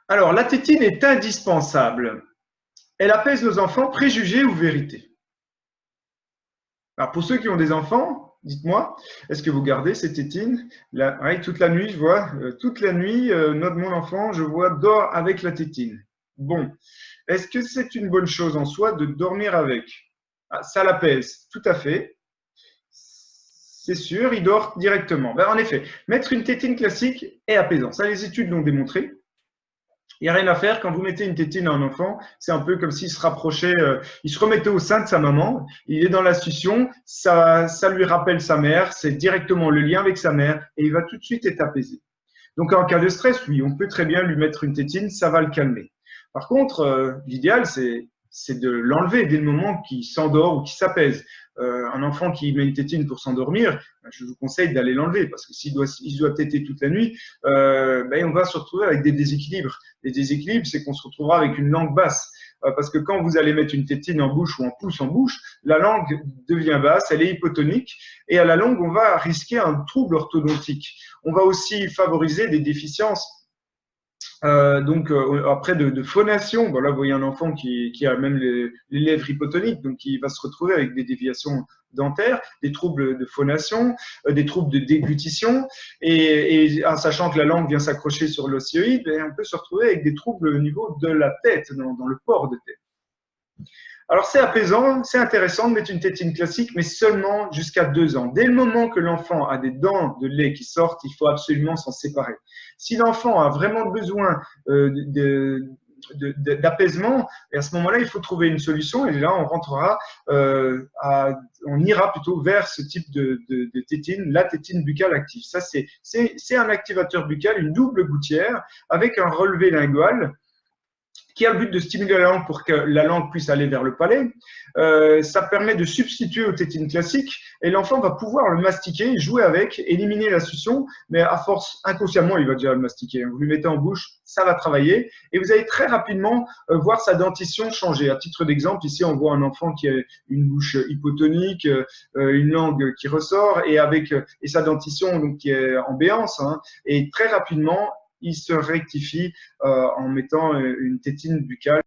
Alors, la tétine est indispensable. Elle apaise nos enfants, préjugés ou vérité? Alors, pour ceux qui ont des enfants, dites-moi, est-ce que vous gardez ces tétines? Ouais, toute la nuit, je vois, toute la nuit, mon enfant, je vois, dort avec la tétine. Bon, est-ce que c'est une bonne chose en soi de dormir avec? Ah, ça l'apaise, tout à fait. C'est sûr, il dort directement. Ben, en effet, mettre une tétine classique est apaisant. Ça, les études l'ont démontré. Il n'y a rien à faire. Quand vous mettez une tétine à un enfant, c'est un peu comme s'il se rapprochait, il se remettait au sein de sa maman. Il est dans la succion, ça lui rappelle sa mère, c'est directement le lien avec sa mère et il va tout de suite être apaisé. Donc en cas de stress, oui, on peut très bien lui mettre une tétine, ça va le calmer. Par contre, l'idéal, c'est de l'enlever dès le moment qu'il s'endort ou qu'il s'apaise. Un enfant qui met une tétine pour s'endormir, je vous conseille d'aller l'enlever parce que s'il doit téter toute la nuit, on va se retrouver avec des déséquilibres. Les déséquilibres, c'est qu'on se retrouvera avec une langue basse. Parce que quand vous allez mettre une tétine en bouche ou un pouce en bouche, la langue devient basse, elle est hypotonique et à la longue, on va risquer un trouble orthodontique. On va aussi favoriser des déficiences après de phonation. Bon, là, vous voyez un enfant qui a même les lèvres hypotoniques, donc il va se retrouver avec des déviations dentaires, des troubles de phonation, des troubles de déglutition, et en sachant que la langue vient s'accrocher sur l'ostéoïde, on peut se retrouver avec des troubles au niveau de la tête, dans le port de tête. Alors c'est apaisant, c'est intéressant de mettre une tétine classique, mais seulement jusqu'à 2 ans. Dès le moment que l'enfant a des dents de lait qui sortent, il faut absolument s'en séparer. Si l'enfant a vraiment besoin d'apaisement, et à ce moment-là, il faut trouver une solution, et là, on ira plutôt vers ce type de tétine, la tétine buccale active. Ça, c'est un activateur buccal, une double gouttière, avec un relevé lingual, qui a le but de stimuler la langue pour que la langue puisse aller vers le palais. Ça permet de substituer aux tétines classiques et l'enfant va pouvoir le mastiquer, jouer avec, éliminer la succion, mais à force, inconsciemment, il va déjà le mastiquer. Vous lui mettez en bouche, ça va travailler et vous allez très rapidement voir sa dentition changer. À titre d'exemple, ici, on voit un enfant qui a une bouche hypotonique, une langue qui ressort et sa dentition donc, qui est en béance. Et très rapidement, il se rectifie en mettant une tétine buccale.